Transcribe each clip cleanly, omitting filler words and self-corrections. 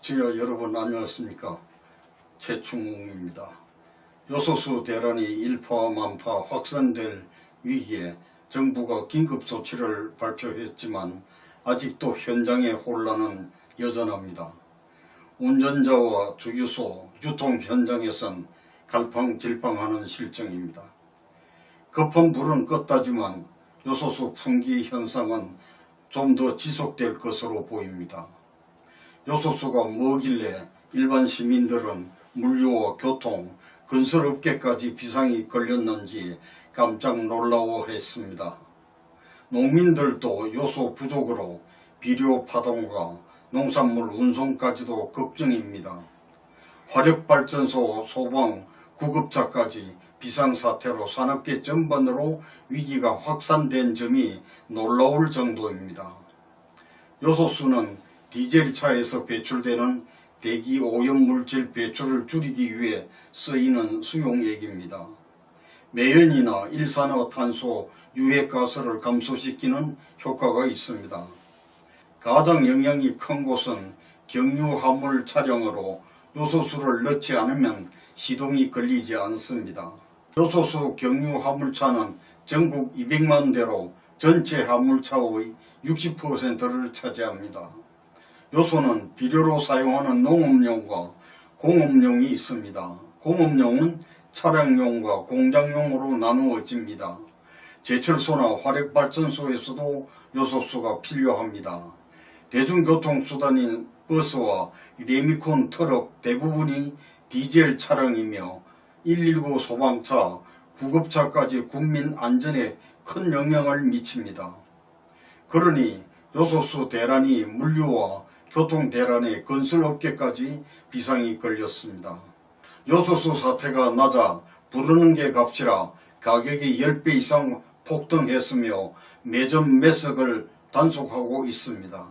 시청자 여러분 안녕하십니까. 최충웅입니다. 요소수 대란이 일파만파 확산될 위기에 정부가 긴급조치를 발표했지만 아직도 현장의 혼란은 여전합니다. 운전자와 주유소, 유통 현장에선 갈팡질팡하는 실정입니다. 급한 불은 껐다지만 요소수 풍기 현상은 좀 더 지속될 것으로 보입니다. 요소수가 뭐길래 일반 시민들은 물류와 교통, 건설업계까지 비상이 걸렸는지 깜짝 놀라워했습니다. 농민들도 요소 부족으로 비료 파동과 농산물 운송까지도 걱정입니다. 화력발전소, 소방, 구급차까지 비상사태로 산업계 전반으로 위기가 확산된 점이 놀라울 정도입니다. 요소수는 디젤차에서 배출되는 대기 오염물질 배출을 줄이기 위해 쓰이는 수용액입니다. 매연이나 일산화탄소 유해가스를 감소시키는 효과가 있습니다. 가장 영향이 큰 곳은 경유화물 차량으로 요소수를 넣지 않으면 시동이 걸리지 않습니다. 요소수 경유화물차는 전국 200만 대로 전체 화물차의 60%를 차지합니다. 요소는 비료로 사용하는 농업용과 공업용이 있습니다. 공업용은 차량용과 공장용으로 나누어집니다. 제철소나 화력발전소에서도 요소수가 필요합니다. 대중교통수단인 버스와 레미콘 트럭 대부분이 디젤 차량이며 119 소방차, 구급차까지 국민 안전에 큰 영향을 미칩니다. 그러니 요소수 대란이 물류와 교통 대란에 건설업계까지 비상이 걸렸습니다. 요소수 사태가 낮아 부르는 게 값이라 가격이 10배 이상 폭등했으며 매점 매석을 단속하고 있습니다.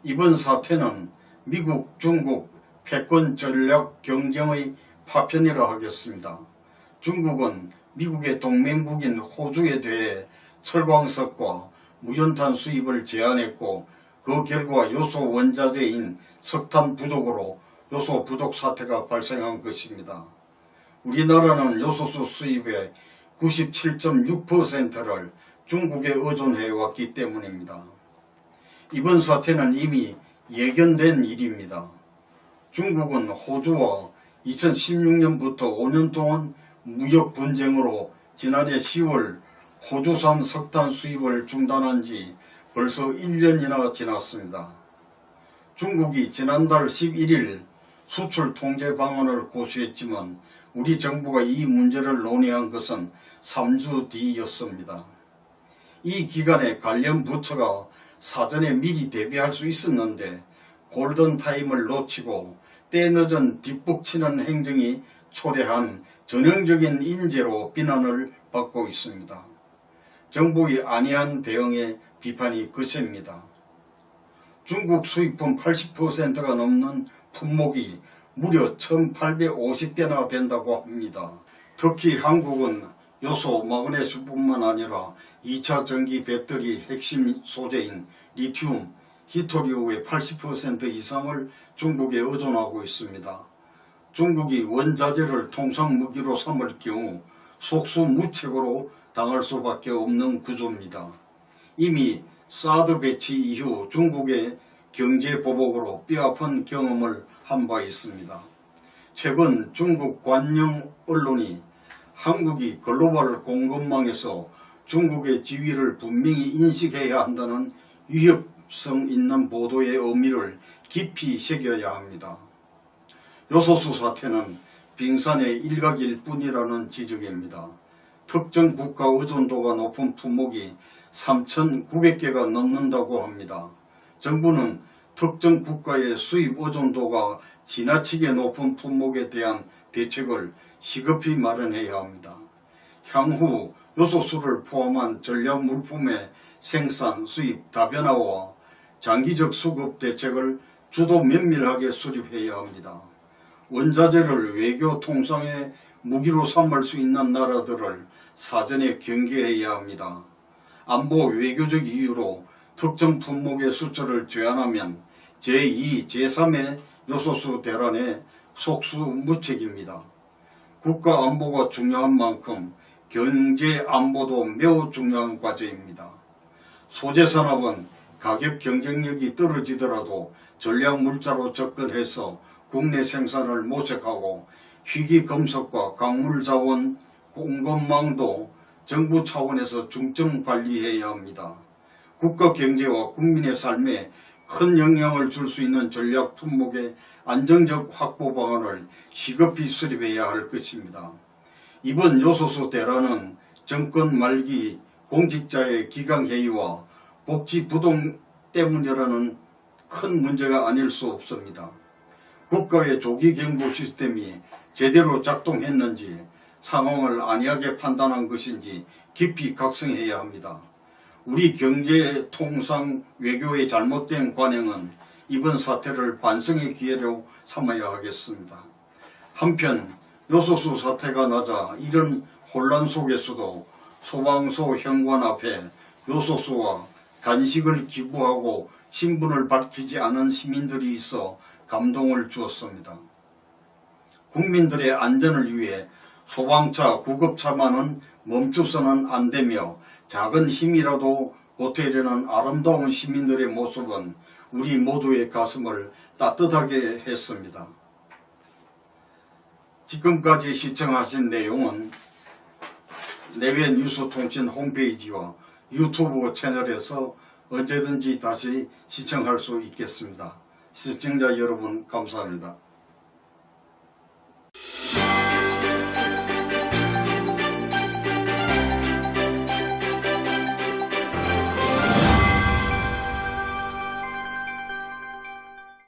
이번 사태는 미국, 중국 패권 전략 경쟁의 파편이라 하겠습니다. 중국은 미국의 동맹국인 호주에 대해 철광석과 무연탄 수입을 제한했고 그 결과 요소 원자재인 석탄 부족으로 요소 부족 사태가 발생한 것입니다. 우리나라는 요소수 수입의 97.6%를 중국에 의존해 왔기 때문입니다. 이번 사태는 이미 예견된 일입니다. 중국은 호주와 2016년부터 5년 동안 무역 분쟁으로 지난해 10월 호주산 석탄 수입을 중단한 지 벌써 1년이나 지났습니다. 중국이 지난달 11일 수출 통제 방안을 고수했지만 우리 정부가 이 문제를 논의한 것은 3주 뒤였습니다. 이 기간에 관련 부처가 사전에 미리 대비할 수 있었는데 골든타임을 놓치고 때늦은 뒷북치는 행정이 초래한 전형적인 인재로 비난을 받고 있습니다. 정부의 안이한 대응에 비판이 거셉니다. 중국 수입품 80%가 넘는 품목이 무려 1850개나 된다고 합니다. 특히 한국은 요소, 마그네슘뿐만 아니라 2차 전기 배터리 핵심 소재인 리튬, 히토리우의 80% 이상을 중국에 의존하고 있습니다. 중국이 원자재를 통상 무기로 삼을 경우 속수무책으로 당할 수밖에 없는 구조입니다. 이미 사드 배치 이후 중국의 경제 보복으로 뼈아픈 경험을 한 바 있습니다. 최근 중국 관영 언론이 한국이 글로벌 공급망에서 중국의 지위를 분명히 인식해야 한다는 위협성 있는 보도의 의미를 깊이 새겨야 합니다. 요소수 사태는 빙산의 일각일 뿐이라는 지적입니다. 특정 국가 의존도가 높은 품목이 3,900개가 넘는다고 합니다. 정부는 특정 국가의 수입 의존도가 지나치게 높은 품목에 대한 대책을 시급히 마련해야 합니다. 향후 요소수를 포함한 전략 물품의 생산, 수입 다변화와 장기적 수급 대책을 주도 면밀하게 수립해야 합니다. 원자재를 외교 통상의 무기로 삼을 수 있는 나라들을 사전에 경계해야 합니다. 안보 외교적 이유로 특정 품목의 수출을 제한하면 제2, 제3의 요소수 대란의 속수무책입니다. 국가안보가 중요한 만큼 경제안보도 매우 중요한 과제입니다. 소재산업은 가격 경쟁력이 떨어지더라도 전략물자로 접근해서 국내 생산을 모색하고 희귀금속과 광물자원 공급망도 정부 차원에서 중점 관리해야 합니다. 국가 경제와 국민의 삶에 큰 영향을 줄 수 있는 전략 품목의 안정적 확보 방안을 시급히 수립해야 할 것입니다. 이번 요소수 대란은 정권 말기 공직자의 기강회의와 복지 부동 때문이라는 큰 문제가 아닐 수 없습니다. 국가의 조기 경보 시스템이 제대로 작동했는지 상황을 안이하게 판단한 것인지 깊이 각성해야 합니다. 우리 경제, 통상, 외교의 잘못된 관행은 이번 사태를 반성의 기회로 삼아야 하겠습니다. 한편 요소수 사태가 나자 이런 혼란 속에서도 소방서 현관 앞에 요소수와 간식을 기부하고 신분을 밝히지 않은 시민들이 있어 감동을 주었습니다. 국민들의 안전을 위해 소방차, 구급차만은 멈추서는 안 되며 작은 힘이라도 보태려는 아름다운 시민들의 모습은 우리 모두의 가슴을 따뜻하게 했습니다. 지금까지 시청하신 내용은 내외 뉴스통신 홈페이지와 유튜브 채널에서 언제든지 다시 시청할 수 있겠습니다. 시청자 여러분 감사합니다.